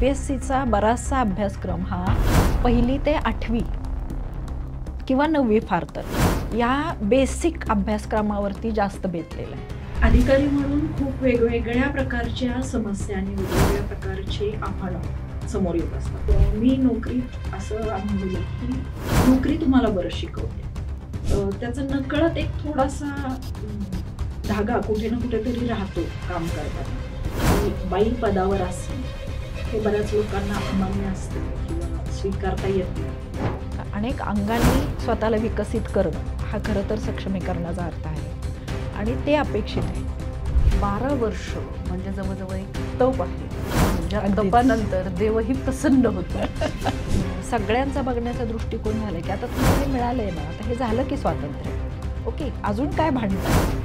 MPSCचा बराचसा अभ्यासक्रम हा 1ली ते 8वी किंवा 9वी फार तर या बेसिक अभ्यासक्रमावरती जास्त बेतलेला आहे. अधिकारी म्हणून खूप वेगवेगळ्या प्रकारच्या समस्या आणि वेगवेगळ्या प्रकारचे आव्हानं समोर येत असतात. मी नोकरीत असं अनुभवलं की नोकरी तुम्हाला बरं शिकवते. त्याचा नकळत एक थोडासा धागा कुठे ना कुठेतरी राहतो काम करताना. बाई पदावर असणे हे बऱ्याच लोकांना अमान्य असते किंवा स्वीकारता येत नाही. अनेक अंगांनी स्वतःला विकसित करणं हा खरं तर सक्षमीकरणाचा अर्थ आहे आणि ते अपेक्षित आहे. 12 वर्ष म्हणजे जवळजवळ एक तप आहे. ज्या तपानंतर देवही प्रसन्न होतो. सगळ्यांचा बघण्याचा दृष्टिकोन झाला की आता तुम्हाला हे मिळालंय ना, आता हे झालं की स्वातंत्र्य, ओके, अजून काय भांडतात.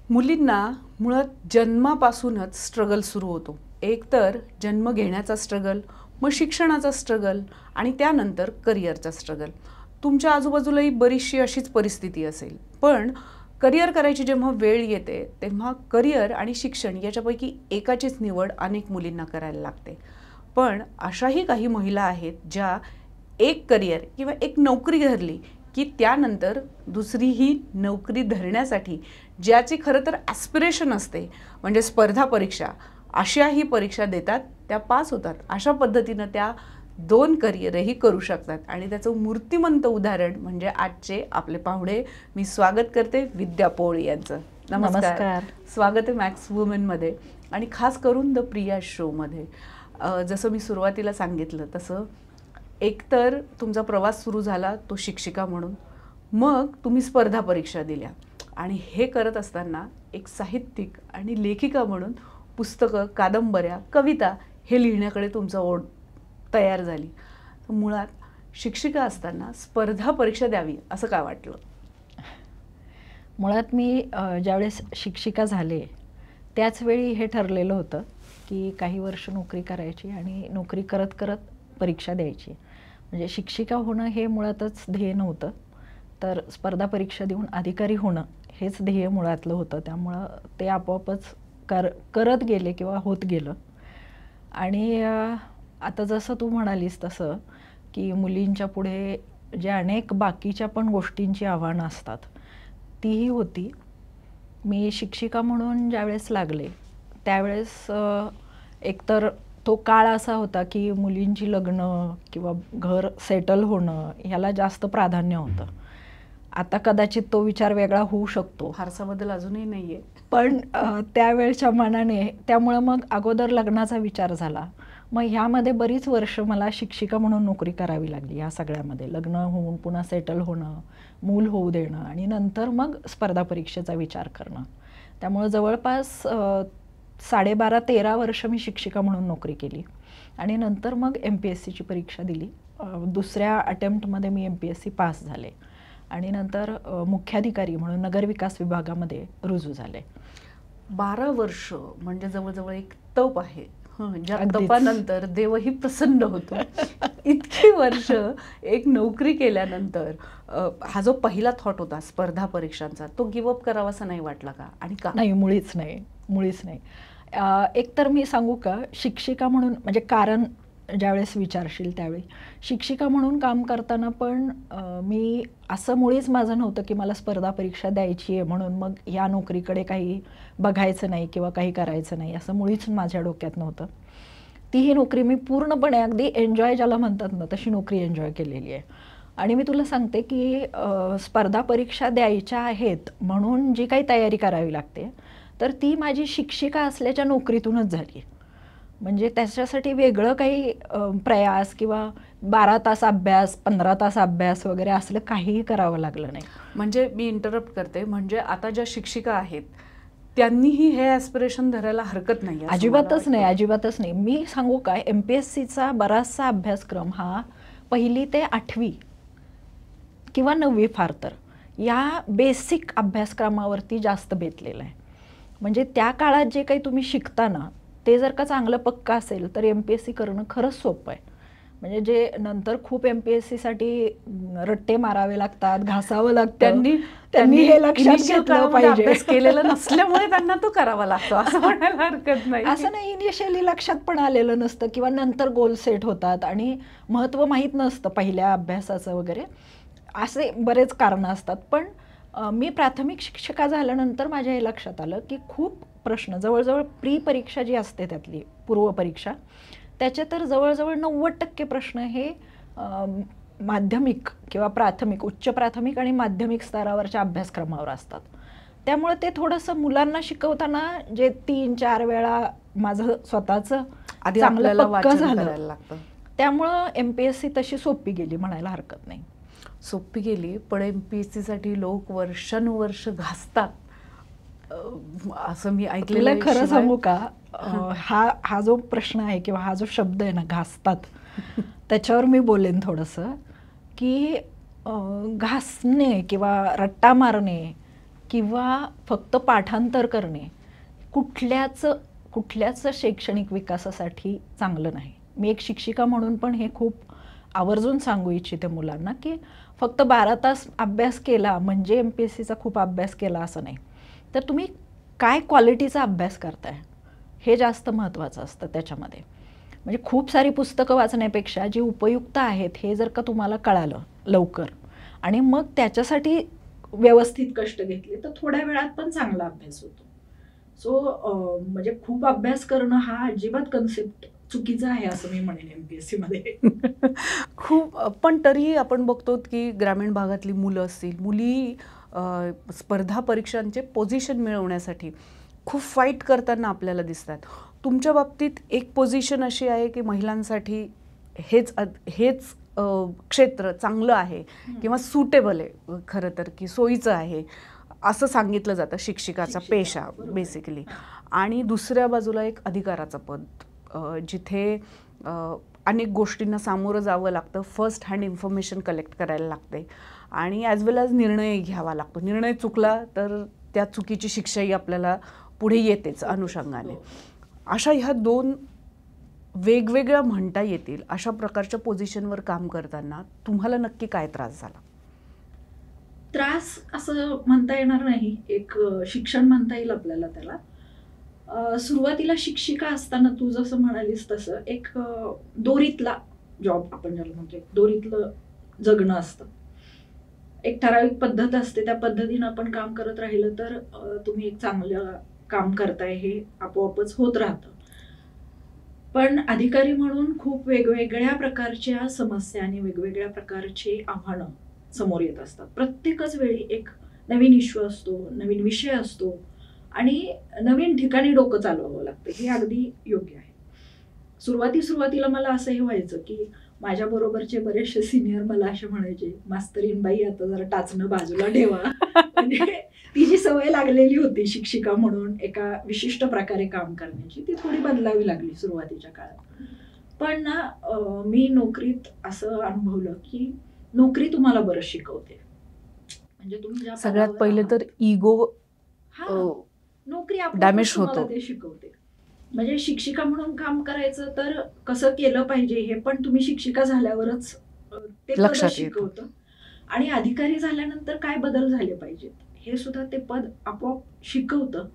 मुलींना मुळात जन्मापासूनच स्ट्रगल सुरू होतो. एक तर जन्म घेण्याचा स्ट्रगल, मग शिक्षणाचा स्ट्रगल आणि त्यानंतर करिअरचा स्ट्रगल. तुमच्या आजूबाजूलाही बरीचशी अशीच परिस्थिती असेल. पण करिअर करायची जेव्हा वेळ येते तेव्हा करिअर आणि शिक्षण याच्यापैकी एकाचीच निवड अनेक मुलींना करायला लागते. पण अशाही काही महिला आहेत ज्या एक करिअर किंवा एक नोकरी धरली की त्यानंतर दुसरीही नोकरी धरण्यासाठी ज्याची खरं तर ॲस्पिरेशन असते, म्हणजे स्पर्धा परीक्षा, अशाही परीक्षा देतात, त्या पास होतात. अशा पद्धतीनं त्या 2 करिअरही करू शकतात. आणि त्याचं मूर्तिमंत उदाहरण म्हणजे आजचे आपले पाहुणे. मी स्वागत करते विद्या पोळ यांचं. नमस्कार. स्वागत आहे मॅक्स वुमेनमध्ये आणि खास करून द प्रिया शोमध्ये. जसं मी सुरुवातीला सांगितलं तसं एकतर तुमचा प्रवास सुरू झाला तो शिक्षिका म्हणून, मग तुम्ही स्पर्धा परीक्षा दिल्या आणि हे करत असताना एक साहित्यिक आणि लेखिका म्हणून पुस्तकं, कादंबऱ्या, कविता हे लिहिण्याकडे तुमचं ओढ तयार झाली. तर मुळात शिक्षिका असताना स्पर्धा परीक्षा द्यावी असं काय वाटलं? मुळात मी ज्यावेळेस शिक्षिका झाले त्याचवेळी हे ठरलेलं होतं की काही वर्ष नोकरी करायची आणि नोकरी करत करत परीक्षा द्यायची. म्हणजे शिक्षिका होणं हे मुळातच ध्येय नव्हतं, तर स्पर्धा परीक्षा देऊन अधिकारी होणं हेच ध्येय मुळातलं होतं. त्यामुळं ते आपोआपच करत गेले किंवा होत गेलं. आणि आता जसं तू म्हणालीस तसं की मुलींच्या पुढे जे अनेक बाकीच्या पण गोष्टींची आव्हानं असतात तीही होती. मी शिक्षिका म्हणून ज्यावेळेस लागले त्यावेळेस एकतर तो काळ असा होता की मुलींची लग्न किंवा घर सेटल होणं ह्याला जास्त प्राधान्य होतं. आता कदाचित तो विचार वेगळा होऊ शकतो, फारसा बदल अजूनही नाही आहे, पण त्यावेळच्या मानाने त्यामुळं मग अगोदर लग्नाचा विचार झाला. मग ह्यामध्ये बरीच वर्ष मला शिक्षिका म्हणून नोकरी करावी लागली. ह्या सगळ्यामध्ये लग्न होऊन पुन्हा सेटल होणं, मूल होऊ देणं आणि नंतर मग स्पर्धा परीक्षेचा विचार करणं. त्यामुळं जवळपास 12.5-13 वर्ष मी शिक्षिका म्हणून नोकरी केली आणि नंतर मग MPSCची परीक्षा दिली. दुसऱ्या अटेम्प्टमध्ये मी MPSC पास झाले आणि नंतर मुख्याधिकारी म्हणून नगरविकास विभागामध्ये रुजू झाले. 12 वर्ष म्हणजे जवळजवळ एक तप आहे. ज्या तपानंतर देवही प्रसन्न होतो. इतकी वर्ष एक नोकरी केल्यानंतर हा जो पहिला थॉट होता स्पर्धा परीक्षांचा, तो गिवअप करावासा नाही वाटला का? आणि का? नाही, मुळीच नाही, मुळीच नाही. एकतर मी सांगू का, शिक्षिका म्हणून म्हणजे कारण ज्यावेळेस विचारशील त्यावेळी शिक्षिका म्हणून काम करताना पण मी असं मुळीच माझं नव्हतं की मला स्पर्धा परीक्षा द्यायची आहे म्हणून मग या नोकरीकडे काही बघायचं नाही किंवा काही करायचं नाही असं मुळीच माझ्या डोक्यात नव्हतं. तीही नोकरी मी पूर्णपणे अगदी एन्जॉय ज्याला म्हणतात ना तशी नोकरी एन्जॉय केलेली आहे. आणि मी तुला सांगते की स्पर्धा परीक्षा द्यायच्या आहेत म्हणून जी काही तयारी करावी लागते तर ती माझी शिक्षिका असल्याच्या नोकरीतूनच झाली. म्हणजे त्याच्यासाठी वेगळं काही प्रयास किंवा 12 तास अभ्यास, 15 तास अभ्यास वगैरे असलं काहीही करावं लागलं नाही. म्हणजे मी इंटरप्ट करते, म्हणजे आता ज्या शिक्षिका आहेत त्यांनीही हे ॲस्पिरेशन धरायला हरकत नाही? अजिबातच नाही, अजिबातच नाही. मी सांगू काय, MPSCचा बराचसा अभ्यासक्रम हा 1ली ते 8वी किंवा 9वी फार तर या बेसिक अभ्यासक्रमावरती जास्त बेतलेलं आहे. म्हणजे त्या काळात जे काही तुम्ही शिकता ना ते जर का चांगलं पक्का असेल तर MPSC करणं खरंच सोपं आहे. म्हणजे जे नंतर खूप MPSC साठी रट्टे मारावे लागतात, घासावं लागतं, त्यांनी हे लक्षात घेतलं पाहिजे. अभ्यास केलेला नसल्यामुळे त्यांना तो करावा लागतो असं म्हणायला हरकत नाही. असं नाही, इनिशियली लक्षात पण आलेलं नसतं किंवा नंतर गोल सेट होतात आणि महत्त्व माहीत नसतं पहिल्या अभ्यासाचं वगैरे, असे बरेच कारणं असतात. पण मी प्राथमिक शिक्षिका झाल्यानंतर माझ्या हे लक्षात आलं की खूप प्रश्न, जवळजवळ प्री परीक्षा जी असते त्यातली पूर्वपरीक्षा, त्याचे तर जवळजवळ 90% प्रश्न हे माध्यमिक किंवा प्राथमिक, उच्च प्राथमिक आणि माध्यमिक स्तरावरच्या अभ्यासक्रमावर असतात. त्यामुळे ते थोडंसं मुलांना शिकवताना जे 3-4 वेळा माझं स्वतःचं चांगलं पक्कं झालं, त्यामुळं MPSC तशी सोपी गेली म्हणायला हरकत नाही. सोपी गेली, पण MPSC साठी लोक वर्षानुवर्ष घासतात असं मी ऐकलेलं. खरं सांगू का, हा जो प्रश्न आहे किंवा हा जो शब्द आहे ना, घासतात, त्याच्यावर मी बोलेन थोडंसं की घासणे किंवा रट्टा मारणे किंवा फक्त पाठांतर करणे कुठल्याच शैक्षणिक विकासासाठी चांगलं नाही. मी एक शिक्षिका म्हणून पण हे खूप आवर्जून सांगू इच्छिते मुलांना की फक्त 12 तास अभ्यास केला म्हणजे MPSCचा खूप अभ्यास केला असं नाही, तर तुम्ही काय क्वालिटीचा अभ्यास करताय हे जास्त महत्त्वाचं असतं त्याच्यामध्ये. म्हणजे खूप सारी पुस्तकं वाचण्यापेक्षा जी उपयुक्त आहेत हे जर का तुम्हाला कळालं लवकर आणि मग त्याच्यासाठी व्यवस्थित कष्ट घेतले तर थोड्या वेळात पण चांगला अभ्यास होतो. सो म्हणजे खूप अभ्यास करणं हा अजिबात कन्सेप्ट चुकीचा आहे असं मी म्हणेन MPSC मध्ये. खूप, पण तरीही आपण बघतो की ग्रामीण भागातली मुलं असतील, मुली स्पर्धा परीक्षांचे पोझिशन मिळवण्यासाठी खूप फाईट करताना आपल्याला दिसतात. तुमच्या बाबतीत एक पोझिशन अशी आहे की महिलांसाठी हेच क्षेत्र चांगलं आहे किंवा सुटेबल आहे, खरं तर की सोयीचं आहे असं सांगितलं जातं शिक्षिकाचा पेशा बेसिकली. आणि दुसऱ्या बाजूला एक अधिकाराचं पद, जिथे अनेक गोष्टींना सामोरं जावं लागतं, फर्स्ट हँड इन्फॉर्मेशन कलेक्ट करायला लागते आणि ॲज वेल ॲज निर्णय घ्यावा लागतो. निर्णय चुकला तर त्या चुकीची शिक्षाही आपल्याला पुढे येतेच अनुषंगाने. अशा ह्या 2 वेगवेगळ्या म्हणता येतील अशा प्रकारच्या पोझिशनवर काम करताना तुम्हाला नक्की काय त्रास झाला? त्रास असं म्हणता येणार नाही, एक शिक्षण म्हणता येईल आपल्याला त्याला. सुरुवातीला शिक्षिका असताना तू जसं म्हणालीस तसं एक दोरीतला जॉब आपण ज्याला म्हणतो, दोरीतलं जगणं असतं. एक ठराविक पद्धत असते, त्या पद्धतीनं आपण काम करत राहिलं तर तुम्ही एक चांगलं काम करताय हे आपोआपच होत राहतं. पण अधिकारी म्हणून खूप वेगवेगळ्या प्रकारच्या समस्या आणि वेगवेगळ्या प्रकारचे आव्हानं समोर येत असतात. प्रत्येकच वेळी एक नवीन इश्यू असतो, नवीन विषय असतो आणि नवीन ठिकाणी डोकं चालवावं लागतं. हे अगदी योग्य आहे. सुरुवातीला मला असं हे व्हायचं की माझ्या बरोबरचे बरेचसे सिनियर मला असे म्हणायचे, मास्तरीन बाई आता जरा टाचणं बाजूला ठेवा. म्हणजे ती जी सवय लागलेली होती शिक्षिका म्हणून एका विशिष्ट प्रकारे काम करण्याची, ती थोडी बदलावी लागली सुरुवातीच्या काळात. पण ना मी नोकरीत असं अनुभवलं की नोकरी तुम्हाला बरं शिकवते. म्हणजे तुम्ही सगळ्यात पहिले तर इगो नोकरी डॅमेज होतो, ते शिकवते. म्हणजे शिक्षिका म्हणून काम करायचं तर कसं केलं पाहिजे हे पण तुम्ही शिक्षिका झाल्यावरच ते लक्षात शिकवतं. आणि अधिकारी झाल्यानंतर काय बदल झाले पाहिजेत हे सुद्धा ते पद आपोआप शिकवतं.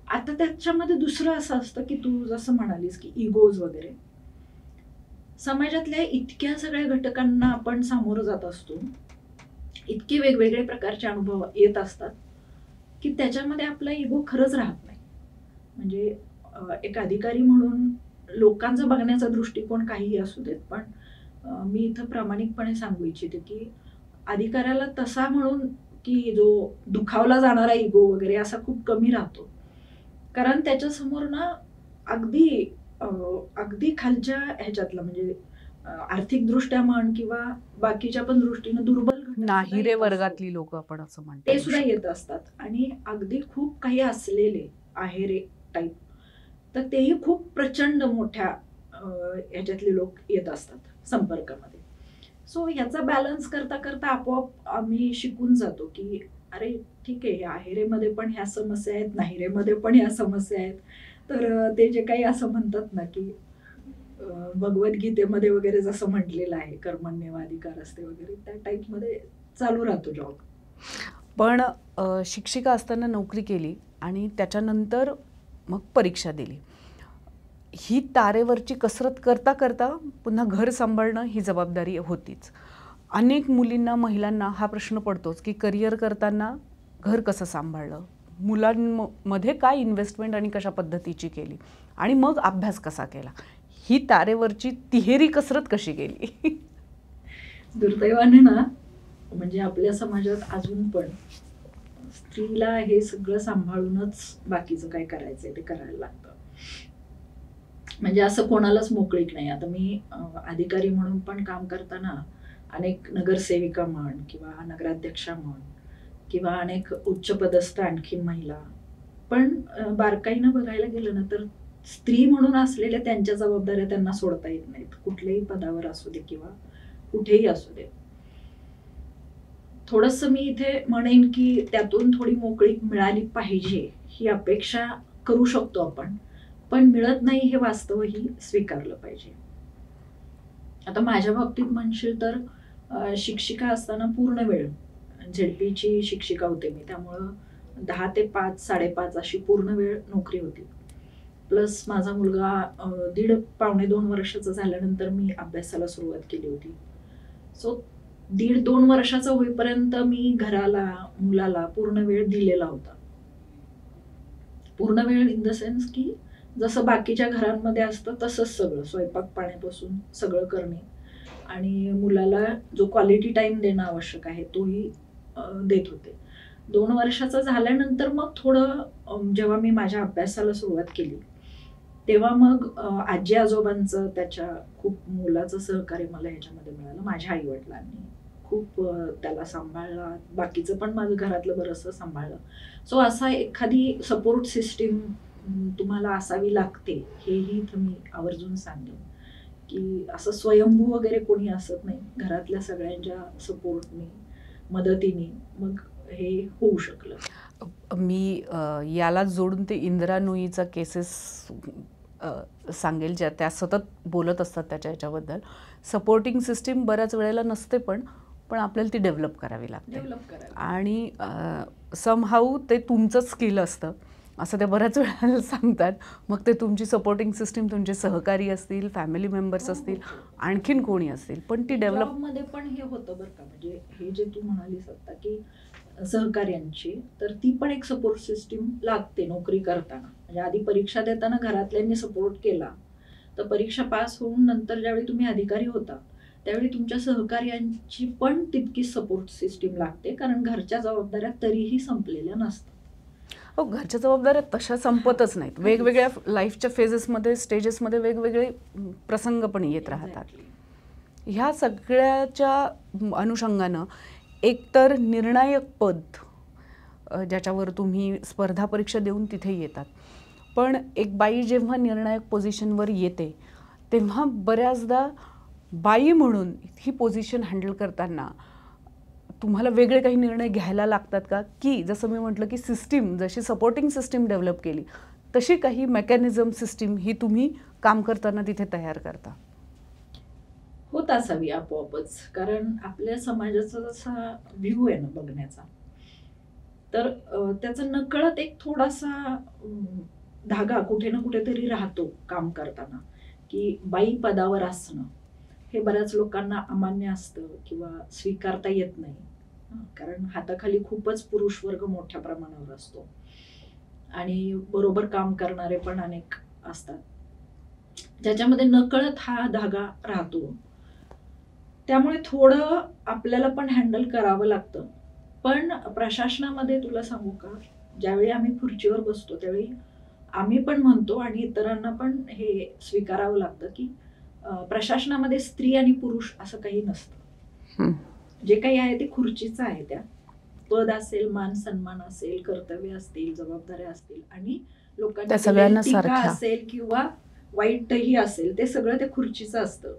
आता त्याच्यामध्ये दुसरं असं असतं की तू जसं म्हणालीस की इगोज वगैरे, समाजातल्या इतक्या सगळ्या घटकांना आपण सामोरं जात असतो, इतके वेगवेगळे प्रकारचे अनुभव येत असतात की त्याच्यामध्ये आपला इगो खरंच राहत नाही. म्हणजे एक अधिकारी म्हणून लोकांचा बघण्याचा दृष्टिकोन काहीही असू देत, पण मी इथं प्रामाणिकपणे सांगू इच्छिते की अधिकाऱ्याला तसा म्हणून की जो दुखावला जाणारा इगो वगैरे असा खूप कमी राहतो. कारण त्याच्यासमोर ना अगदी खालच्या ह्याच्यातलं म्हणजे आर्थिक दृष्ट्या म्हण किंवा बाकीच्या पण दृष्टीनं दुर्बल नाहिरे वर्गातली लोक आपण असं म्हणतो ते सुद्धा येत असतात. आणि अगदी खूप काही असलेले आहेरे टाईप तर तेही खूप प्रचंड मोठ्या ह्याच्यातले लोक येत असतात संपर्कामध्ये. सो ह्याचा बॅलन्स करता करता आपोआप आम्ही शिकून जातो की अरे ठीक आहे, आहेरेमध्ये पण ह्या समस्या आहेत, नाहिरेमध्ये पण ह्या समस्या आहेत. तर ते जे काही असं म्हणतात ना की भगवद्गीतेमध्ये वगैरे जसं म्हटलेलं आहे कर्मण्येवाधिकार असते वगैरे, त्या टाईपमध्ये चालू राहतो जॉब. पण शिक्षिका असताना नोकरी केली आणि त्याच्यानंतर मग परीक्षा दिली. ही तारेवरची कसरत करता करता पुन्हा घर सांभाळणं ही जबाबदारी होतीच. अनेक मुलींना, महिलांना हा प्रश्न पडतोच की करिअर करताना घर कसं सांभाळलं, मुलांमध्ये काय इन्व्हेस्टमेंट आणि कशा पद्धतीची केली, आणि मग अभ्यास कसा केला. ही तारेवरची तिहेरी कसरत कशी केली? दुर्दैवाने ना, म्हणजे आपल्या समाजात अजून पण स्त्रीला हे सगळं सांभाळूनच बाकीचं काय करायचंय ते करायला लागतं. म्हणजे असं कोणालाच मोकळीक नाही. आता मी अधिकारी म्हणून पण काम करताना अनेक नगरसेविका म्हण किंवा नगराध्यक्षा म्हण किंवा अनेक उच्चपदस्थ आणखीन महिला, पण बारकाईनं बघायला गेलं ना तर स्त्री म्हणून असलेल्या त्यांच्या जबाबदाऱ्या त्यांना सोडता येत नाहीत, कुठल्याही पदावर असू दे किंवा कुठेही असू दे. थोडंसं मी इथे म्हणेन की त्यातून थोडी मोकळीक मिळाली पाहिजे ही अपेक्षा करू शकतो आपण, पण मिळत नाही हे वास्तवही स्वीकारलं पाहिजे. आता माझ्या बाबतीत म्हणशील तर शिक्षिका असताना पूर्ण वेळ झेडपीची शिक्षिका होते मी, त्यामुळं 10 ते 5, 5:30 अशी पूर्ण वेळ नोकरी होती. प्लस माझा मुलगा 1.5-2 वर्षाचा झाल्यानंतर मी अभ्यासाला सुरुवात केली होती. सो 1.5-2 वर्षाचा होईपर्यंत मी घराला, मुलाला पूर्ण वेळ दिलेला होता. पूर्ण वेळ इन द सेन्स की जसं बाकीच्या घरांमध्ये असतं तसंच सगळं, स्वयंपाक पाण्यापासून सगळं करणे आणि मुलाला जो क्वालिटी टाइम देणं आवश्यक आहे तोही देत होते. 2 वर्षाचा झाल्यानंतर मग थोडं जेव्हा मी माझ्या अभ्यासाला सुरुवात केली तेव्हा मग आजी आजोबांचं, त्याच्या खूप मुलाचं सहकार्य मला ह्याच्यामध्ये मिळालं. माझ्या आई वडिलांनी खूप त्याला सांभाळला, बाकीचं पण माझं घरातलं बरंचसं सांभाळलं. सो असा एखादी सपोर्ट सिस्टीम तुम्हाला असावी लागते हेही इथं मी आवर्जून सांगेन की असं स्वयंभू वगैरे कोणी असत नाही, घरातल्या सगळ्यांच्या सपोर्टने, मदतीने मग हे होऊ शकलं. मी याला जोडून ते इंदिरा नोईचा केसेस सांगेल, ज्या त्या सतत बोलत असतात त्याच्या ह्याच्याबद्दल. सपोर्टिंग सिस्टीम बऱ्याच वेळेला नसते, पण आपल्याला ती डेव्हलप करावी लागते आणि समहाऊ ते तुमचं स्किल असतं असं त्या बऱ्याच वेळेला सांगतात. मग ते तुमची सपोर्टिंग सिस्टीम तुमचे सहकारी असतील, फॅमिली मेंबर्स असतील, आणखीन कोणी असतील, पण ती डेव्हलप मध्ये पण हे होतं बरं का. म्हणजे हे जे तू म्हणालीस आता की सहकार्यांची, तर ती पण एक सपोर्ट सिस्टीम लागते नोकरी करताना. म्हणजे आधी परीक्षा देताना घरातल्यांनी सपोर्ट केला तर परीक्षा पास होऊन नंतर ज्यावेळी तुम्ही अधिकारी होता त्यावेळी तुमच्या सहकार्यांची पण तितकीच सपोर्ट सिस्टीम लागते, कारण घरच्या जबाबदाऱ्या तरीही संपलेल्या नसतात. हो, घरच्या जबाबदाऱ्या तशा संपतच नाहीत. वेगवेगळ्या लाईफच्या फेजेसमध्ये, स्टेजेसमध्ये वेगवेगळे प्रसंग पण येत राहतात. ह्या सगळ्याच्या अनुषंगानं एकतर निर्णायक पद ज्याच्यावर तुम्ही स्पर्धा परीक्षा देऊन तिथे येतात, पण एक बाई जेव्हा निर्णायक पोझिशनवर येते तेव्हा बऱ्याचदा बाई म्हणून ही पोझिशन हँडल करताना तुम्हाला वेगळे काही निर्णय घ्यायला लागतात का? की जसं मी म्हटलं की सिस्टीम, जशी सपोर्टिंग सिस्टीम डेव्हलप केली तशी काही मेकॅनिझम, सिस्टीम ही तुम्ही काम करताना तिथे तयार करता? होत असावी आपोआपच, कारण आपल्या समाजाचा जसा व्ह्यू आहे ना बघण्याचा, तर त्याचा नकळत एक थोडासा धागा कुठे ना कुठेतरी राहतो काम करताना, की बाई पदावर असणं हे बऱ्याच लोकांना अमान्य असतं किंवा स्वीकारता येत नाही. कारण हाताखाली खूपच पुरुष वर्ग मोठ्या प्रमाणावर असतो आणि बरोबर काम करणारे पण अनेक असतात, ज्याच्यामध्ये नकळत हा धागा राहतो. त्यामुळे थोडं आपल्याला पण हँडल करावं लागतं. पण प्रशासनामध्ये तुला सांगू का, ज्यावेळी आम्ही खुर्चीवर बसतो त्यावेळी आम्ही पण म्हणतो आणि इतरांना पण हे स्वीकारावं लागतं की प्रशासनामध्ये स्त्री आणि पुरुष असं काही नसतं. जे काही आहे ते खुर्चीचं आहे. त्या पद असेल, मान सन्मान असेल, कर्तव्य असतील, जबाबदाऱ्या असतील आणि लोकांना टीका असेल किंवा वाईटही असेल, ते सगळं त्या खुर्चीचं असतं.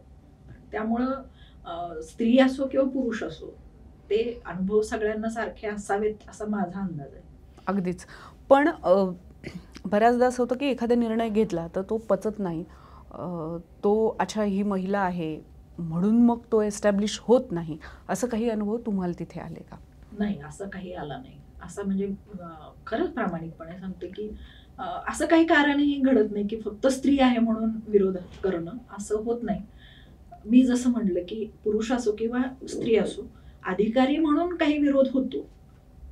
त्यामुळं स्त्री असो किंवा पुरुष असो, ते अनुभव सगळ्यांना सारखे असावेत असा माझा अंदाज आहे. अगदीच. पण बऱ्याचदा असं होतं की एखादा निर्णय घेतला तर तो पचत नाही, तो अच्छा ही महिला आहे म्हणून मग तो एस्टॅब्लिश होत नाही, असं काही अनुभव तुम्हाला तिथे आले का? नाही, असं काही आला नाही. असं म्हणजे खरंच प्रामाणिकपणे सांगते की असं काही कारणही घडत नाही की फक्त स्त्री आहे म्हणून विरोध करणं, असं होत नाही. मी जसं म्हटलं की पुरुष असो किंवा स्त्री असो, अधिकारी म्हणून काही विरोध होतो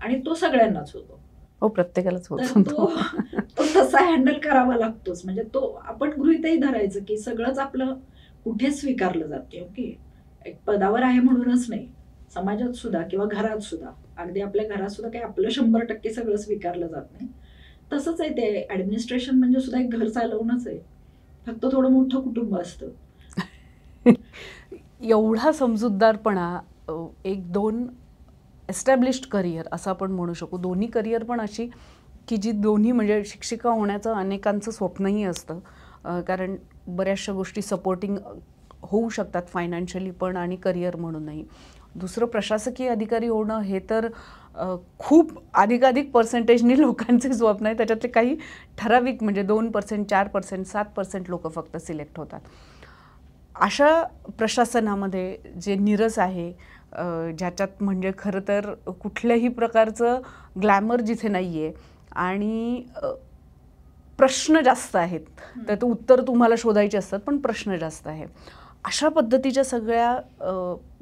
आणि तो सगळ्यांनाच होतो. हो, प्रत्येकालाच तर होत. तो तसा हँडल करावा लागतोच. म्हणजे तो आपण गृहीतही धरायचं की सगळंच आपलं कुठेच स्वीकारलं जाते. ओके, एक पदावर आहे म्हणूनच नाही, समाजात सुद्धा किंवा घरात सुद्धा, अगदी आपल्या घरात सुद्धा काही आपलं 100% सगळं स्वीकारलं जात नाही. तसंच आहे ते ऍडमिनिस्ट्रेशन म्हणजे सुद्धा एक घर चालवणंच आहे, फक्त थोडं मोठं कुटुंब असतं. एवढा समजूतदारपणा, एक दोन एस्टॅब्लिश्ड करिअर असं आपण म्हणू शकू, दोन्ही करिअर पण अशी की जी दोन्ही म्हणजे शिक्षिका होण्याचं अनेकांचं स्वप्नही असतं, कारण बऱ्याचशा गोष्टी सपोर्टिंग होऊ शकतात फायनान्शियली पण आणि करिअर म्हणूनही. दुसरं प्रशासकीय अधिकारी होणं हे तर खूप अधिकाधिक पर्सेंटेजनी लोकांचे स्वप्न आहे. त्याच्यातले काही ठराविक म्हणजे 2%, 4%, 7% लोक फक्त सिलेक्ट होतात. अशा प्रशासनामध्ये जे नीरस आहे, ज्याच्यात म्हणजे खरं तर कुठल्याही प्रकारचं ग्लॅमर जिथे नाही आहे आणि प्रश्न जास्त आहेत, तर ते उत्तर तुम्हाला शोधायचे असतात पण प्रश्न जास्त आहे, अशा पद्धतीच्या सगळ्या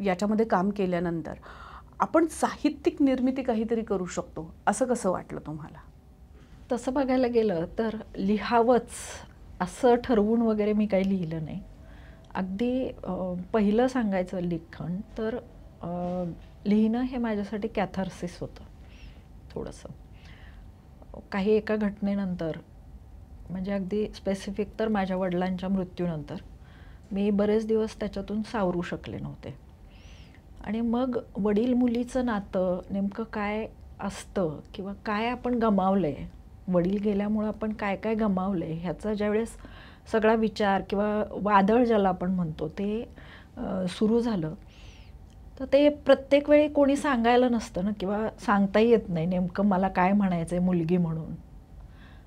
याच्यामध्ये काम केल्यानंतर आपण साहित्यिक निर्मिती काहीतरी करू शकतो असं कसं वाटलं तुम्हाला? तसं बघायला गेलं तर लिहावंच असं ठरवून वगैरे मी काही लिहिलं नाही. अगदी पहिलं सांगायचं लिखाण तर लिहिणं हे माझ्यासाठी कॅथार्सिस होतं थोडंसं. काही एका घटनेनंतर, म्हणजे अगदी स्पेसिफिक तर माझ्या वडिलांच्या मृत्यूनंतर मी बरेच दिवस त्याच्यातून सावरू शकले नव्हते. आणि मग वडील मुलीचं नातं नेमकं काय असतं किंवा काय आपण गमावलं आहे, वडील गेल्यामुळं आपण काय काय गमावलं आहे ह्याचा ज्यावेळेस सगळा विचार किंवा वादळ ज्याला आपण म्हणतो ते सुरू झालं, तर ते प्रत्येक वेळी कोणी सांगायला नसतं ना, किंवा सांगताही येत नाही नेमकं मला काय म्हणायचं आहे मुलगी म्हणून.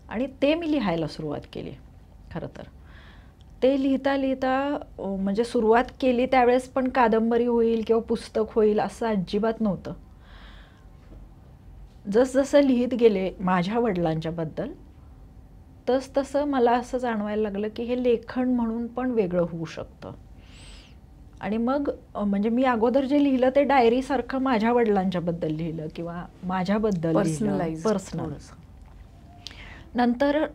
आणि ते मी लिहायला सुरुवात केली. खरं तर ते लिहिता लिहिता म्हणजे सुरुवात केली त्यावेळेस पण कादंबरी होईल किंवा पुस्तक होईल असं अजिबात नव्हतं. जसजसं लिहित गेले माझ्या वडिलांच्याबद्दल तसं मला असं जाणवायला लागलं की हे लेखन म्हणून पण वेगळं होऊ शकतं. आणि मग म्हणजे मी अगोदर जे लिहिलं ते डायरीसारखं माझ्या वडिलांच्याबद्दल लिहिलं किंवा माझ्याबद्दल पर्सनल. नंतर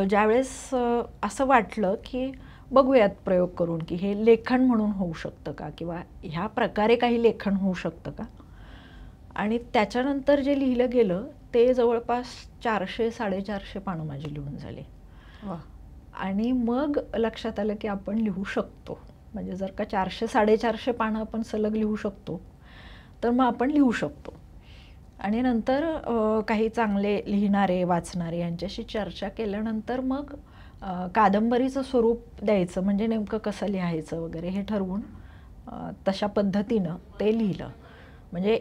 ज्यावेळेस असं वाटलं की बघूयात प्रयोग करून की हे लेखन म्हणून होऊ शकतं का किंवा ह्या प्रकारे काही लेखन होऊ शकतं का. आणि त्याच्यानंतर जे लिहिलं गेलं ते जवळपास 400-450 पानं माझी लिहून झाली. आणि मग लक्षात आलं की आपण लिहू शकतो. म्हणजे जर का 400-450 पानं आपण सलग लिहू शकतो तर मग आपण लिहू शकतो. आणि नंतर काही चांगले लिहिणारे वाचणारे यांच्याशी चर्चा केल्यानंतर मग कादंबरीचं स्वरूप द्यायचं म्हणजे नेमकं कसं लिहायचं वगैरे हे ठरवून तशा पद्धतीनं ते लिहिलं. म्हणजे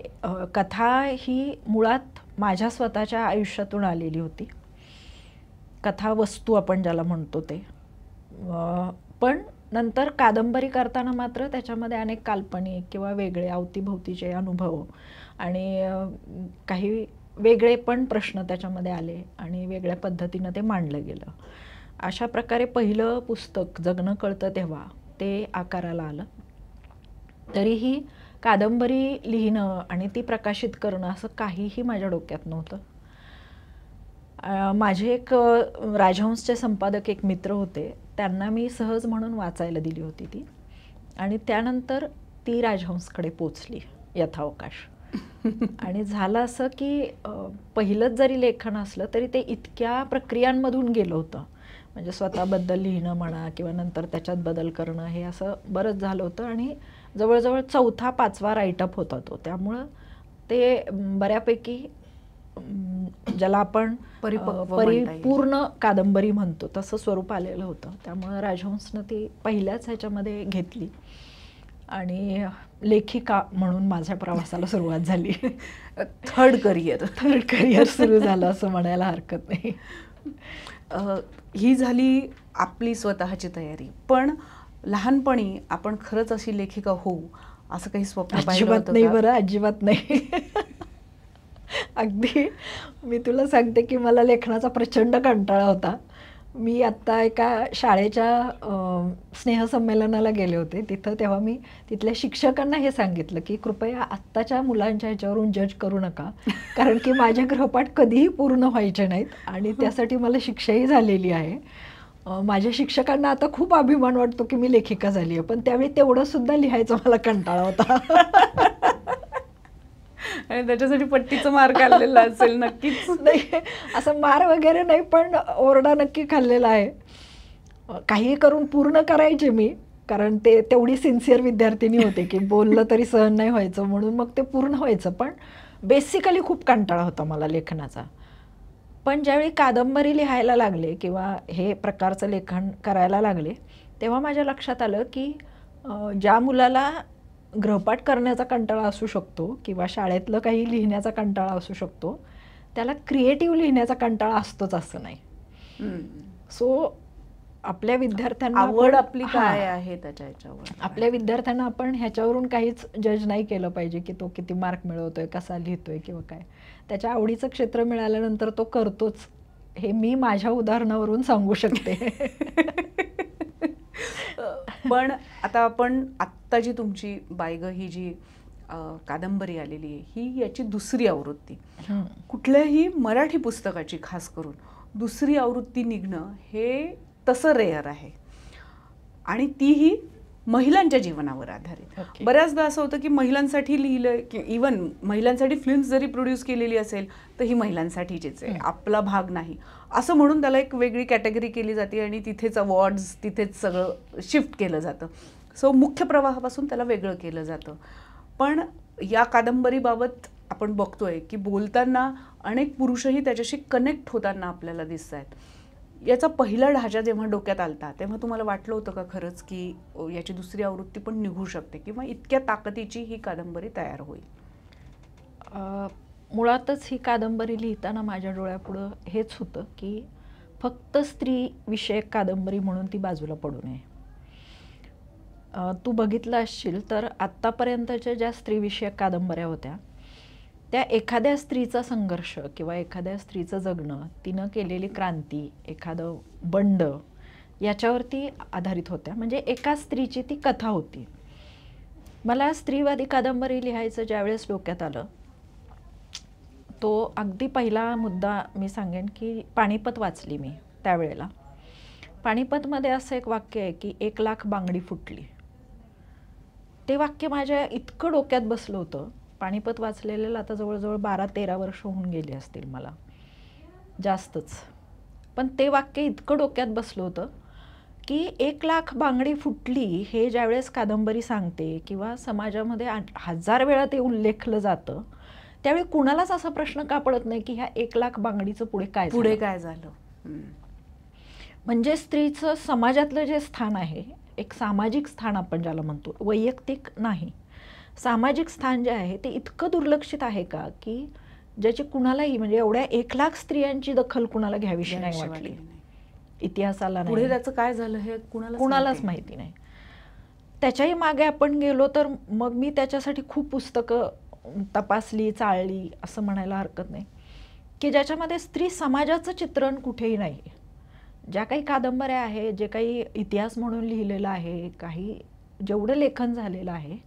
कथा ही मुळात माझ्या स्वतःच्या आयुष्यातून आलेली होती. कथा वस्तू आपण ज्याला म्हणतो ते. पण नंतर कादंबरी करताना मात्र त्याच्यामध्ये अनेक काल्पनिक किंवा वेगळे अवतीभोवतीचे अनुभव आणि काही वेगळे पण प्रश्न त्याच्यामध्ये आले आणि वेगळ्या पद्धतीनं ते मांडलं गेलं. अशा प्रकारे पहिलं पुस्तक जगणं कळतं तेव्हा ते आकाराला आलं. तरीही कादंबरी लिहिणं आणि ती प्रकाशित करणं असं काहीही माझ्या डोक्यात नव्हतं. माझे एक राजहंसचे संपादक एक मित्र होते, त्यांना मी सहज म्हणून वाचायला दिली होती ती. आणि त्यानंतर ती राजहंसकडे पोचली यथावकाश. आणि झालं असं की पहिलंच जरी लेखन असलं तरी ते इतक्या प्रक्रियांमधून गेलं होतं. म्हणजे स्वतःबद्दल लिहिणं म्हणा किंवा नंतर त्याच्यात बदल करणं हे असं बरंच झालं होतं. आणि जवळजवळ 4था-5वा राईटअप होता तो. त्यामुळं ते बऱ्यापैकी ज्याला आपण परिपूर्ण कादंबरी म्हणतो तसं स्वरूप आलेलं होतं. त्यामुळं राजहंसनं ती पहिल्याच ह्याच्यामध्ये घेतली आणि लेखिका म्हणून माझ्या प्रवासाला सुरुवात झाली. थर्ड करिअर सुरू झालं असं म्हणायला हरकत नाही. ही झाली आपली स्वतःची तयारी. पण लहानपणी आपण खरंच अशी लेखिका होऊ असं काही स्वप्न पाहिलं अजिबात होतं नाही का? बरं, अजिबात नाही. अगदी मी तुला सांगते की मला लेखनाचा प्रचंड कंटाळा होता. मी आत्ता एका शाळेच्या स्नेहसंमेलनाला गेले होते. तेव्हा मी तिथल्या शिक्षकांना हे सांगितलं की कृपया आत्ताच्या मुलांच्या ह्याच्यावरून जज करू नका, कारण की माझे गृहपाठ कधीही पूर्ण व्हायचे नाहीत आणि त्यासाठी मला शिक्षाही झालेली आहे. माझ्या शिक्षकांना आता खूप अभिमान वाटतो की मी लेखिका झाली आहे, पण त्यावेळी तेवढं सुद्धा लिहायचा मला कंटाळा होता. आणि त्याच्यासाठी पट्टीचा मार खाल्लेला असेल नक्कीच. नाही, असं मार वगैरे नाही, पण ओरडा नक्की खाल्लेला आहे. काही करून पूर्ण करायचे मी, कारण ते तेवढी सिन्सिअर विद्यार्थिनी होते की बोललं तरी सहन नाही व्हायचं, म्हणून मग ते पूर्ण व्हायचं. पण बेसिकली खूप कंटाळा होता मला लेखनाचा. पण ज्यावेळी कादंबरी लिहायला लागले किंवा हे प्रकारचं लेखन करायला लागले, तेव्हा माझ्या लक्षात आलं की ज्या मुलाला गृहपाठ करण्याचा कंटाळा असू शकतो किंवा शाळेतलं काही लिहिण्याचा कंटाळा असू शकतो, त्याला क्रिएटिव्ह लिहिण्याचा कंटाळा असतोच असं नाही. सो आपल्या विद्यार्थ्यांना आवड आपली काय आहे त्याच्या ह्याच्यावर, आपल्या विद्यार्थ्यांना आपण ह्याच्यावरून काहीच जज नाही केलं पाहिजे की तो किती मार्क मिळवतोय, कसा लिहितोय किंवा काय. त्याच्या आवडीचं क्षेत्र मिळाल्यानंतर तो करतोच, हे मी माझ्या उदाहरणावरून सांगू शकते. पण आता आपण आत्ता जी तुमची बायग ही जी कादंबरी आलेली आहे, ही याची दुसरी आवृत्ती. कुठल्याही मराठी पुस्तकाची खास करून दुसरी आवृत्ती निघणं हे तसं रेअर आहे, आणि तीही महिलांच्या जीवनावर आधारित. बऱ्याचदा असं होतं की महिलांसाठी लिहिलं, की इवन महिलांसाठी फिल्म्स जरी प्रोड्यूस केलेली असेल तर ही महिलांसाठीचीच आहे, आपला भाग नाही असं म्हणून त्याला एक वेगळी कॅटेगरी केली जाते आणि तिथेच अवॉर्ड्स, तिथेच सगळं शिफ्ट केलं जातं. सो मुख्य प्रवाहापासून त्याला वेगळं केलं जातं. पण या कादंबरीबाबत आपण बघतोय की बोलताना अनेक पुरुषही त्याच्याशी कनेक्ट होताना आपल्याला दिसत आहेत. याचा पहिला ढाचा जेव्हा डोक्यात आलता तेव्हा तुम्हाला वाटलं होतं का खरंच की याची दुसरी आवृत्ती पण निघू शकते किंवा इतक्या ताकदीची ही कादंबरी तयार होईल? मुळातच ही कादंबरी लिहिताना माझ्या डोळ्यापुढं हेच होतं की फक्त स्त्री विषयक कादंबरी म्हणून ती बाजूला पडू नये. तू बघितलं असशील तर आत्तापर्यंतच्या ज्या स्त्रीविषयक कादंबऱ्या होत्या त्या एखाद्या स्त्रीचा संघर्ष किंवा एखाद्या स्त्रीचं जगणं, तिनं केलेली क्रांती, एखादं बंड याच्यावरती आधारित होत्या. म्हणजे एका स्त्रीची ती कथा होती. मला स्त्रीवादी कादंबरी लिहायचं ज्यावेळेस डोक्यात आलं, तो अगदी पहिला मुद्दा मी सांगेन की पानिपत वाचली मी त्यावेळेला. पानिपतमध्ये असं एक वाक्य आहे की 1,00,000 बांगडी फुटली. ते वाक्य माझ्या इतकं डोक्यात बसलं होतं. पानिपत वाचलेलं आता जवळजवळ 12-13 वर्ष होऊन गेली असतील मला, जास्तच. पण ते वाक्य इतकं डोक्यात बसलं होतं की 1,00,000 बांगडी फुटली हे ज्यावेळेस कादंबरी सांगते किंवा समाजामध्ये 1000 वेळा ते उल्लेखलं जातं, त्यावेळी कुणालाच असा प्रश्न का पडत नाही की ह्या 1,00,000 बांगडीचं पुढे काय झालं. म्हणजे स्त्रीचं समाजातलं जे स्थान आहे, एक सामाजिक स्थान आपण ज्याला म्हणतो, वैयक्तिक नाही, सामाजिक स्थान जे आहे ते इतकं दुर्लक्षित आहे का की ज्याची कुणालाही, म्हणजे एवढ्या 1,00,000 स्त्रियांची दखल कुणाला घ्यावीशी नाही वाटली. इतिहासाला पुढे त्याचं काय झालं हे कुणालाच माहिती नाही. त्याच्याही मागे आपण गेलो तर मग मी त्याच्यासाठी खूप पुस्तकं तपासली, चाळली असं म्हणायला हरकत नाही, की ज्याच्यामध्ये स्त्री समाजाचं चित्रण कुठेही नाही. ज्या काही कादंबऱ्या आहे, जे काही इतिहास म्हणून लिहिलेलं आहे, काही जेवढं लेखन झालेलं आहे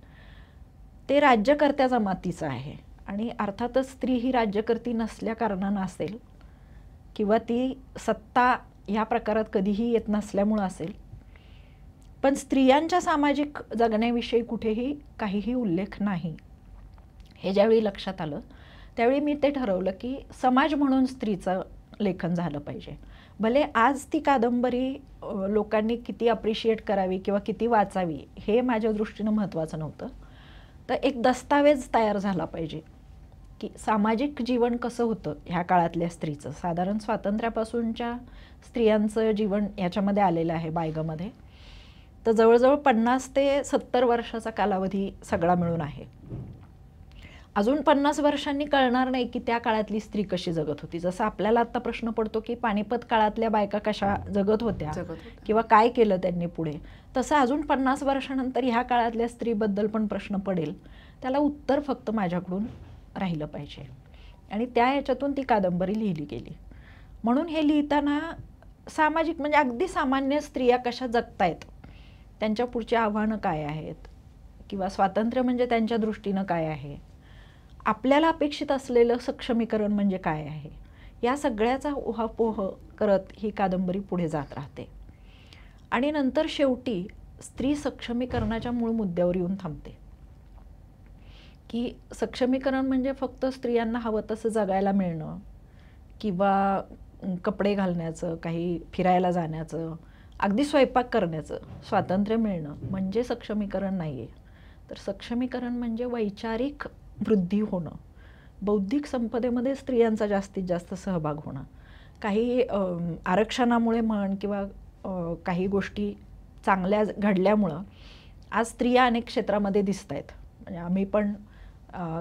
ते राज्यकर्त्या जमातीचं आहे. आणि अर्थातच स्त्री ही राज्यकर्ती नसल्या कारणानं असेल किंवा ती सत्ता ह्या प्रकारात कधीही येत नसल्यामुळं असेल, पण स्त्रियांच्या सामाजिक जगण्याविषयी कुठेही काहीही उल्लेख नाही. हे ज्यावेळी लक्षात आलं त्यावेळी मी ते ठरवलं की समाज म्हणून स्त्रीचं लेखन झालं पाहिजे. भले आज ती कादंबरी लोकांनी किती अप्रिशिएट करावी किंवा किती वाचावी हे माझ्या दृष्टीनं महत्त्वाचं नव्हतं, तर एक दस्तावेज तयार झाला पाहिजे की सामाजिक जीवन कसं होतं ह्या काळातल्या स्त्रीचं. साधारण स्वातंत्र्यापासूनच्या स्त्रियांचं जीवन याच्यामध्ये आलेलं आहे बायगमध्ये. तर जवळजवळ 50 ते 70 वर्षाचा कालावधी सगळा मिळून आहे. अजून 50 वर्षांनी कळणार नाही की त्या काळातली स्त्री कशी जगत होती. जसं आपल्याला आता प्रश्न पडतो की पानिपत काळातल्या बायका कशा जगत होत्या किंवा काय केलं त्यांनी पुढे, तसं अजून 50 वर्षानंतर ह्या काळातल्या स्त्रीबद्दल पण प्रश्न पडेल. त्याला उत्तर फक्त माझ्याकडून राहिलं पाहिजे आणि त्या ह्याच्यातून ती कादंबरी लिहिली गेली. म्हणून हे लिहिताना सामाजिक म्हणजे अगदी सामान्य स्त्रिया कशा जगतायत, त्यांच्या पुढची आव्हानं काय आहेत किंवा स्वातंत्र्य म्हणजे त्यांच्या दृष्टीनं काय आहे, आपल्याला अपेक्षित असलेलं सक्षमीकरण म्हणजे काय आहे, या सगळ्याचा उहापोह करत ही कादंबरी पुढे जात राहते आणि नंतर शेवटी स्त्री सक्षमीकरणाच्या मूळ मुद्द्यावर येऊन थांबते की सक्षमीकरण म्हणजे फक्त स्त्रियांना हवं तसं जगायला मिळणं किंवा कपडे घालण्याचं, काही फिरायला जाण्याचं, अगदी स्वयंपाक करण्याचं स्वातंत्र्य मिळणं म्हणजे सक्षमीकरण नाही आहे. तर सक्षमीकरण म्हणजे वैचारिक वृद्धी होणं, बौद्धिक संपदेमध्ये स्त्रियांचा जास्तीत जास्त सहभाग होणं, काही आरक्षणामुळे म्हण किंवा काही गोष्टी चांगल्या घडल्यामुळं आज स्त्रिया अनेक क्षेत्रामध्ये दिसत आहेत. म्हणजे आम्ही पण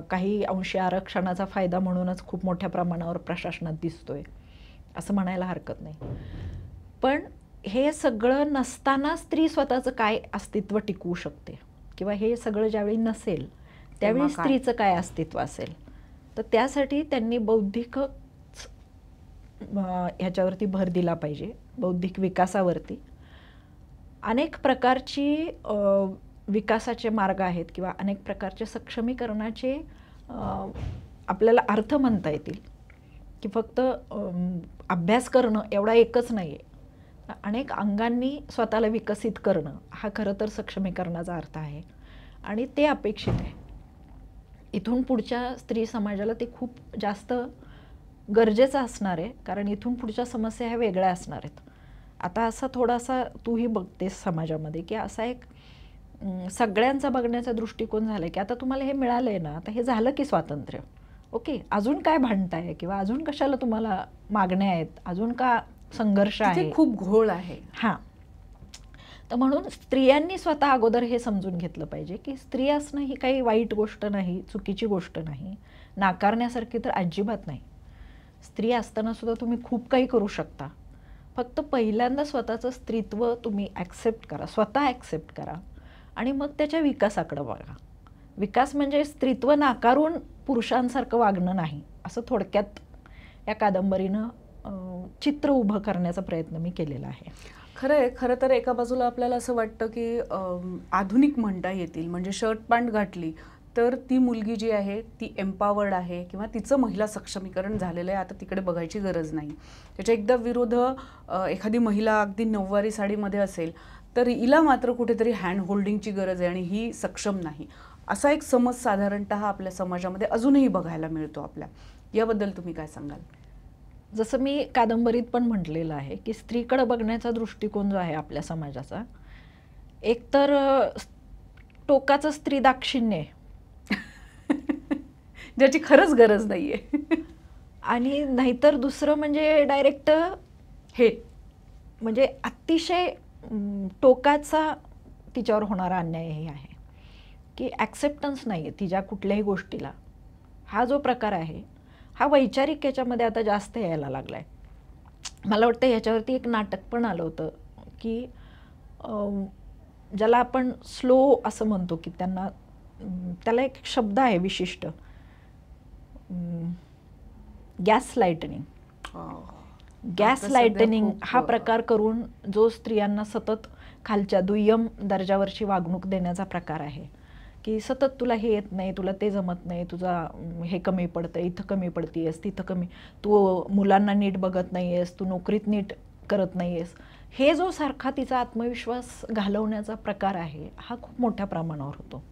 काही अंशी आरक्षणाचा फायदा म्हणूनच खूप मोठ्या प्रमाणावर प्रशासनात दिसतोय असं म्हणायला हरकत नाही. पण हे सगळं नसताना स्त्री स्वतःचं काय अस्तित्व टिकवू शकते किंवा हे सगळं ज्यावेळी नसेल त्यावेळी स्त्रीचं काय अस्तित्व असेल, तर त्यासाठी त्यांनी बौद्धिक ह्याच्यावरती भर दिला पाहिजे, बौद्धिक विकासावरती. अनेक प्रकारची विकासाचे मार्ग आहेत किंवा अनेक प्रकारचे सक्षमीकरणाचे आपल्याला अर्थ म्हणता येतील की फक्त अभ्यास करणं एवढा एकच नाही आहे. अनेक अंगांनी स्वतःला विकसित करणं हा खरं तर सक्षमीकरणाचा अर्थ आहे आणि ते अपेक्षित आहे. इथून पुढच्या स्त्री समाजाला ते खूप जास्त गरजेचं असणार आहे, कारण इथून पुढच्या समस्या ह्या वेगळ्या असणार आहेत. आता असा थोडासा तूही बघतेस समाजामध्ये की असा एक सगळ्यांचा बघण्याचा दृष्टिकोन झाला की आता तुम्हाला हे मिळालं आहे ना, आता हे झालं की स्वातंत्र्य, ओके, अजून काय भांडताय किंवा अजून कशाला तुम्हाला मागण्या आहेत, अजून का संघर्ष आहे, खूप घोळ आहे. हां, तर म्हणून स्त्रियांनी स्वतः अगोदर हे समजून घेतलं पाहिजे की स्त्री असणं ही काही वाईट गोष्ट नाही, चुकीची गोष्ट नाही, नाकारण्यासारखी तर अजिबात नाही. स्त्री असताना सुद्धा तुम्ही खूप काही करू शकता. फक्त पहिल्यांदा स्वतःचं स्त्रीत्व तुम्ही ॲक्सेप्ट करा, स्वतः ॲक्सेप्ट करा आणि मग त्याच्या विकासाकडं बघा. विकास म्हणजे स्त्रीत्व नाकारून पुरुषांसारखं वागणं नाही, असं थोडक्यात या कादंबरीनं चित्र उभं करण्याचा प्रयत्न मी केलेला आहे. खरं तर एका बाजूला आपल्याला असं वाटतं की आधुनिक म्हणता येतील, म्हणजे शर्ट पॅन्ट घातली तर ती मुलगी जी आहे ती एम्पावर्ड आहे किंवा तिचं महिला सक्षमीकरण झालेलं आहे, आता तिकडे बघायची गरज नाही. त्याच्या एकदा विरोध एखादी महिला अगदी नऊवारी साडीमध्ये असेल तर हिला मात्र कुठेतरी हँड होल्डिंगची गरज आहे आणि ही सक्षम नाही, असा एक समज साधारणतः आपल्या समाजामध्ये अजूनही बघायला मिळतो आपल्या. याबद्दल तुम्ही काय सांगाल? जसं मी कादंबरीत पण म्हटलेलं आहे की स्त्रीकडे बघण्याचा दृष्टिकोन जो आहे आपल्या समाजाचा, एकतर टोकाचं स्त्री दाक्षिण्य ज्याची खरंच गरज नाहीये आणि नाहीतर दुसरं म्हणजे डायरेक्ट हे म्हणजे अतिशय टोकाचा तिच्यावर होणारा अन्याय हे आहे की ॲक्सेप्टन्स नाही आहे तिच्या कुठल्याही गोष्टीला. हा जो प्रकार आहे हा वैचारिक याच्यामध्ये आता जास्त यायला लागला आहे. मला वाटतं ह्याच्यावरती एक नाटक पण आलं होतं की ज्याला आपण स्लो असं म्हणतो की त्याला एक शब्द आहे विशिष्ट, गॅस लाईटनिंग. गॅस लाईटनिंग हा प्रकार करून जो स्त्रियांना सतत खालच्या दुय्यम दर्जावरची वागणूक देण्याचा प्रकार आहे की सतत तुला हे येत नाही, तुला ते जमत नाही, तुझा हे कमी पडतं, इथं कमी पडतीयस, तिथं कमी, तू मुलांना नीट बघत नाही आहेस, तू नोकरीत नीट करत नाही आहेस, हे जो सारखा तिचा आत्मविश्वास घालवण्याचा प्रकार आहे हा खूप मोठ्या प्रमाणावर होतो.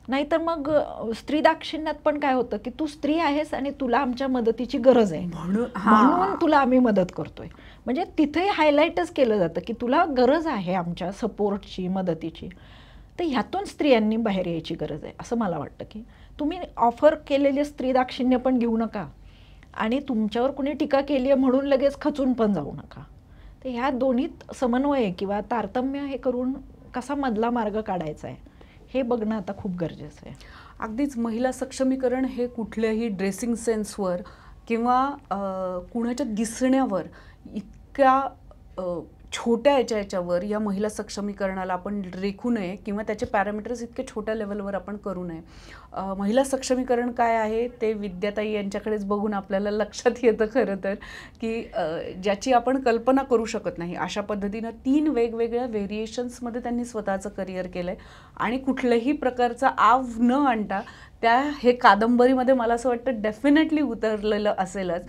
नाहीतर मग स्त्री दाक्षिण्यात पण काय होतं की तू स्त्री आहेस आणि तुला आमच्या मदतीची गरज आहे म्हणून तुला आम्ही मदत करतोय. म्हणजे तिथे हायलाईटच केलं जातं की तुला गरज आहे आमच्या सपोर्टची, मदतीची. तर ह्यातून स्त्रियांनी बाहेर यायची गरज आहे असं मला वाटतं की तुम्ही ऑफर केलेले स्त्री दाक्षिण्य पण घेऊ नका आणि तुमच्यावर कुणी टीका केली आहे म्हणून लगेच खचून पण जाऊ नका. तर ह्या दोन्हीत समन्वय किंवा तारतम्य हे करून कसा मधला मार्ग काढायचा आहे हे बघणं आता खूप गरजेचं आहे. अगदीच महिला सक्षमीकरण हे कुठल्याही ड्रेसिंग सेन्सवर किंवा कुणाच्या दिसण्यावर इतक्या छोट्या याच्यावर या महिला सक्षमीकरणाला आपण रेखू नये किंवा त्याचे पॅरामीटर्स इतके छोट्या लेवलवर आपण करू नये. महिला सक्षमीकरण काय आहे ते विद्याताई यांच्याकडेच बघून आपल्याला लक्षात येतं खरं तर, की ज्याची आपण कल्पना करू शकत नाही. अशा पद्धतीनं 3 वेगवेगळ्या व्हेरिएशन्समध्ये त्यांनी स्वतःचं करिअर केलं आहे आणि कुठल्याही प्रकारचा आव न आणता हे कादंबरीमध्ये मला असं वाटतं डेफिनेटली उतरलेलं असेलच.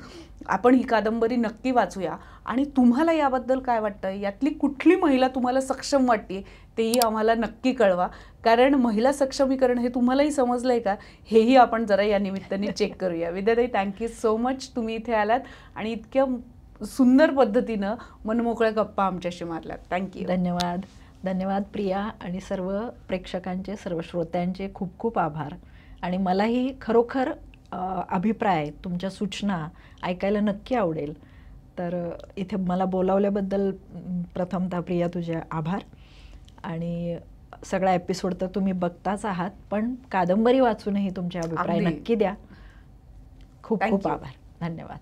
आपण ही कादंबरी नक्की वाचूया आणि तुम्हाला याबद्दल काय वाटतं, यातली कुठली महिला तुम्हाला सक्षम वाटते तेही आम्हाला नक्की कळवा. कारण महिला सक्षमीकरण हे तुम्हालाही समजलं आहे का, हेही आपण जरा या निमित्ताने चेक करूया. विद्याताई, थँक्यू सो मच, तुम्ही इथे आलात आणि इतक्या सुंदर पद्धतीनं मनमोकळ्या गप्पा आमच्याशी मारल्यात. थँक्यू. धन्यवाद. धन्यवाद प्रिया आणि सर्व प्रेक्षकांचे, सर्व श्रोत्यांचे खूप खूप आभार. आणि मलाही खरोखर अभिप्राय, तुमच्या सूचना ऐकायला नक्की आवडेल. तर इथे मला बोलावल्याबद्दल प्रथमतः प्रिया तुझे आभार. आणि सगळा एपिसोड तर तुम्ही बघताच आहात, पण कादंबरी वाचूनही तुमचे अभिप्राय अगदी. नक्की द्या. खूप खूप Thank you. आभार. धन्यवाद.